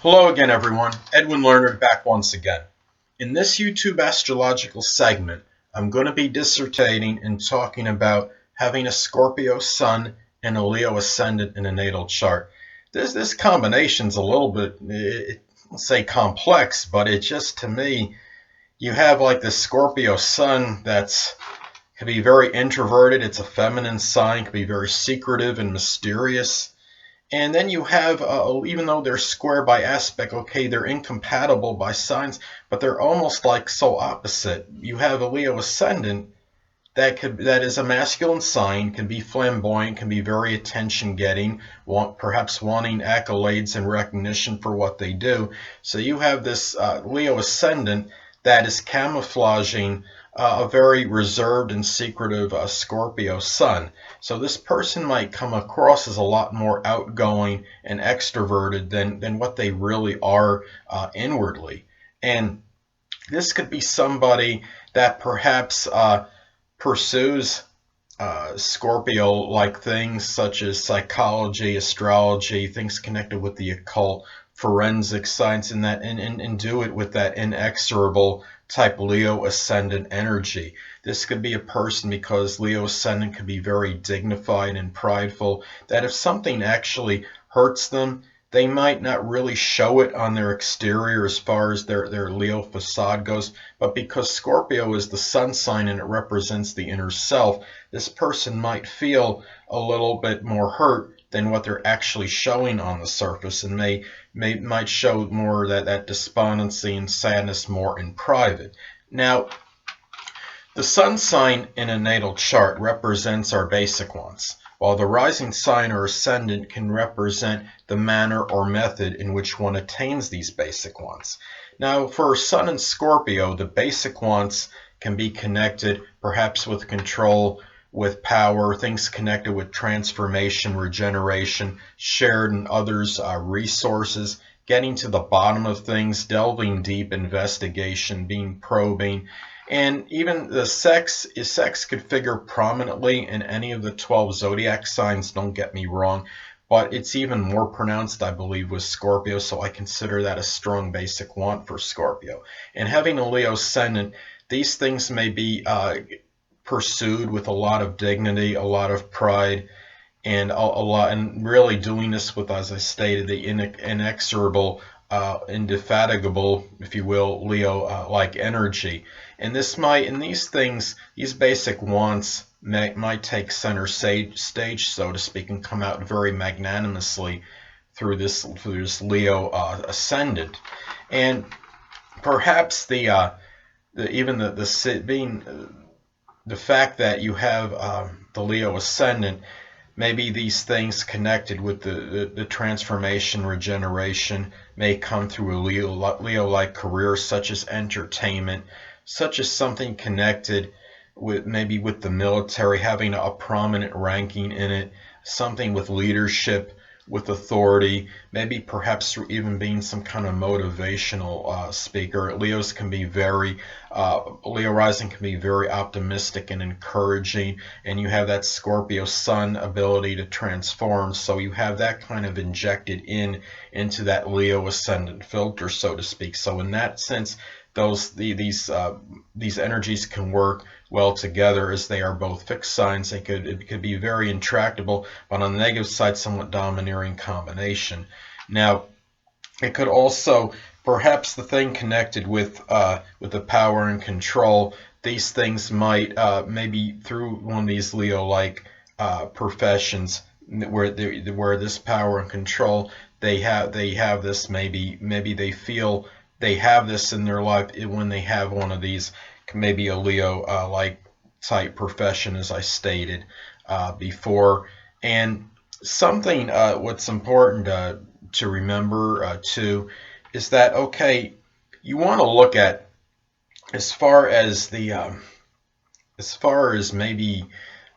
Hello again, everyone. Edwin Learnard back once again. In this YouTube astrological segment, I'm going to be dissertating and talking about having a Scorpio Sun and a Leo Ascendant in a natal chart. This combination's a little bit, let's say, complex, but it just, to me, you have like the Scorpio Sun that's can be very introverted. It's a feminine sign, can be very secretive and mysterious. And then you have, even though they're square by aspect, okay, they're incompatible by signs, but they're almost like so opposite. You have a Leo ascendant that is a masculine sign, can be flamboyant, can be very attention-getting, perhaps wanting accolades and recognition for what they do. So you have this Leo ascendant that is camouflaging a very reserved and secretive Scorpio Sun. So this person might come across as a lot more outgoing and extroverted than what they really are inwardly. And this could be somebody that perhaps pursues Scorpio-like things such as psychology, astrology, things connected with the occult, forensic science, and do it with that inexorable type Leo ascendant energy. This could be a person, because Leo ascendant could be very dignified and prideful, that if something actually hurts them, they might not really show it on their exterior as far as their Leo facade goes, but because Scorpio is the sun sign and it represents the inner self, this person might feel a little bit more hurt than what they're actually showing on the surface, and might show more that despondency and sadness more in private. Now, the sun sign in a natal chart represents our basic wants, while the rising sign or ascendant can represent the manner or method in which one attains these basic wants. Now, for Sun and Scorpio, the basic wants can be connected perhaps with control, with power, things connected with transformation, regeneration, shared and others' resources, getting to the bottom of things, delving deep, investigation, being probing. And even the sex could figure prominently in any of the 12 zodiac signs, don't get me wrong, but it's even more pronounced, I believe, with Scorpio, so I consider that a strong basic want for Scorpio. And having a Leo ascendant, these things may be pursued with a lot of dignity, a lot of pride, and and really doing this with, as I stated, the inexorable, indefatigable, if you will, Leo like energy. And these basic wants might take center stage, so to speak, and come out very magnanimously through this Leo ascendant. And perhaps the fact that you have the Leo ascendant, maybe these things connected with the transformation, regeneration may come through a Leo-like career, such as entertainment, such as something connected with maybe with the military, having a prominent ranking in it, something with leadership, with authority, maybe perhaps even being some kind of motivational speaker. Leo rising can be very optimistic and encouraging, and you have that Scorpio Sun ability to transform, so you have that kind of injected into that Leo ascendant filter, so to speak. So in that sense, these energies can work well together, as they are both fixed signs. It could be very intractable, but on the negative side, somewhat domineering combination. Now, it could also, perhaps the thing connected with the power and control, these things might maybe through one of these Leo-like professions where this power and control, they have this, maybe they feel they have this in their life when they have one of these, maybe a Leo like type profession, as I stated before. And something what's important to remember too is that, okay, you want to look at, as far as maybe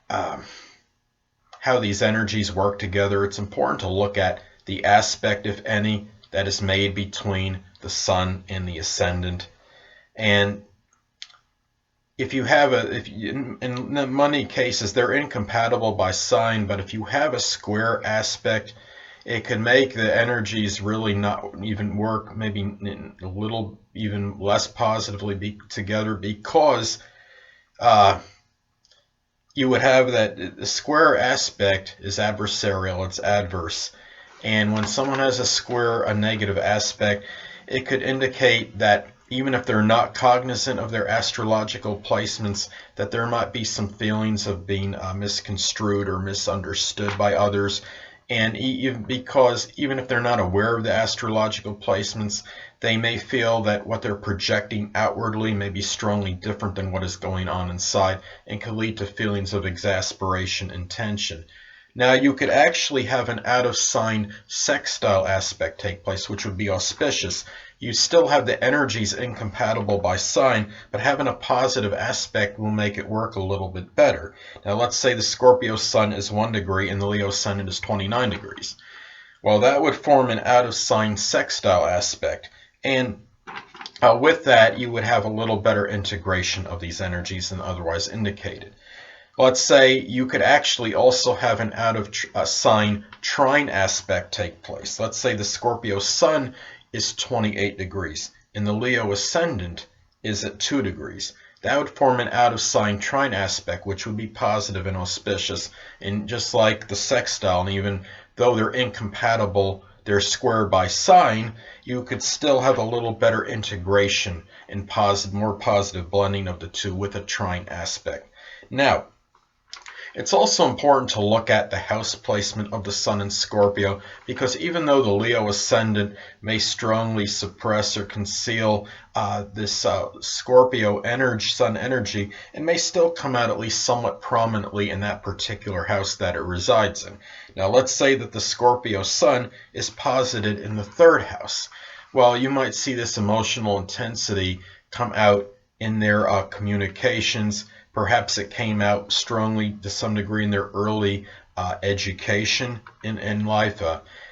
how these energies work together, it's important to look at the aspect, if any, that is made between the sun and the ascendant. And if you have in many cases, they're incompatible by sign, but if you have a square aspect, it could make the energies really not even work, maybe a little even less positively together, because you would have that the square aspect is adversarial, it's adverse. And when someone has a square, a negative aspect, it could indicate that even if they're not cognizant of their astrological placements, that there might be some feelings of being misconstrued or misunderstood by others. And because even if they're not aware of the astrological placements, they may feel that what they're projecting outwardly may be strongly different than what is going on inside, and could lead to feelings of exasperation and tension. Now, you could actually have an out-of-sign sextile aspect take place, which would be auspicious. You still have the energies incompatible by sign, but having a positive aspect will make it work a little bit better. Now, let's say the Scorpio Sun is 1 degree and the Leo Ascendant is 29 degrees. Well, that would form an out-of-sign sextile aspect. And with that, you would have a little better integration of these energies than otherwise indicated. Let's say you could actually also have an out-of-sign trine aspect take place. Let's say the Scorpio Sun is 28 degrees and the Leo Ascendant is at 2 degrees. That would form an out-of-sign trine aspect, which would be positive and auspicious. And just like the sextile, and even though they're incompatible, they're square by sign, you could still have a little better integration and more positive blending of the two with a trine aspect. Now, it's also important to look at the house placement of the Sun in Scorpio, because even though the Leo Ascendant may strongly suppress or conceal this Scorpio Sun energy, it may still come out at least somewhat prominently in that particular house that it resides in. Now, let's say that the Scorpio Sun is posited in the 3rd house. Well, you might see this emotional intensity come out in their communications. Perhaps it came out strongly to some degree in their early education in life,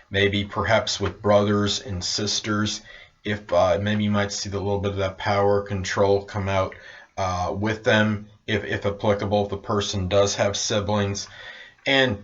maybe perhaps with brothers and sisters. If maybe you might see a little bit of that power control come out with them, if applicable, if the person does have siblings. And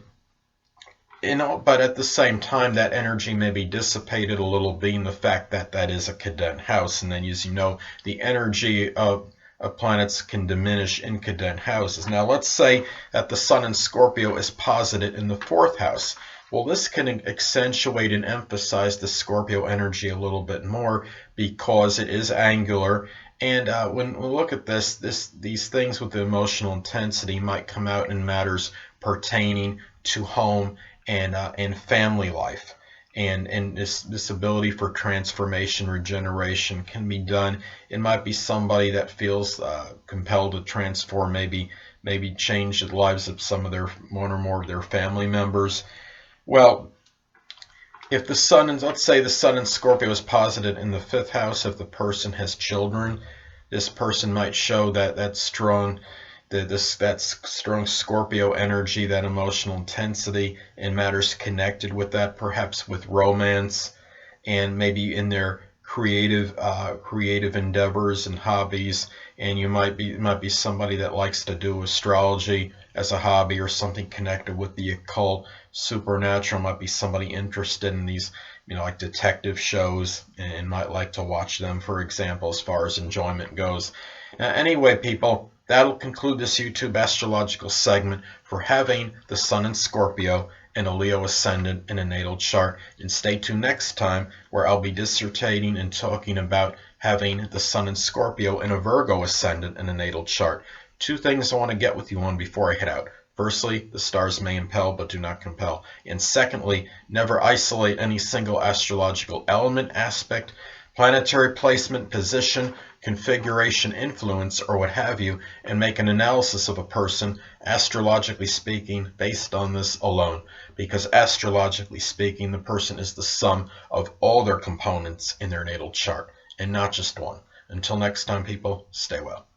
but at the same time, that energy may be dissipated a little, being the fact that that is a cadet house. And then, as you know, the energy of planets can diminish in cadet houses. Now, let's say that the Sun in Scorpio is posited in the 4th house. Well, this can accentuate and emphasize the Scorpio energy a little bit more, because it is angular. And when we look at these things with the emotional intensity might come out in matters pertaining to home and family life. And this ability for transformation, regeneration can be done. It might be somebody that feels compelled to transform, maybe change the lives of one or more of their family members. Well, if the Sun, let's say the Sun in Scorpio is posited in the 5th house, if the person has children, this person might show that strong Scorpio energy, that emotional intensity, and matters connected with that, perhaps with romance, and maybe in their creative endeavors and hobbies. And you might be somebody that likes to do astrology as a hobby, or something connected with the occult, supernatural. Might be somebody interested in these, like detective shows, and might like to watch them, for example, as far as enjoyment goes. Anyway, people, that'll conclude this YouTube astrological segment for having the Sun in Scorpio and a Leo Ascendant in a natal chart. And stay tuned next time, where I'll be dissertating and talking about having the Sun in Scorpio and a Virgo Ascendant in a natal chart. 2 things I want to get with you on before I head out. Firstly, the stars may impel but do not compel. And secondly, never isolate any single astrological element, aspect, planetary placement, position, configuration, influence, or what have you, and make an analysis of a person, astrologically speaking, based on this alone. Because astrologically speaking, the person is the sum of all their components in their natal chart, and not just one. Until next time, people, stay well.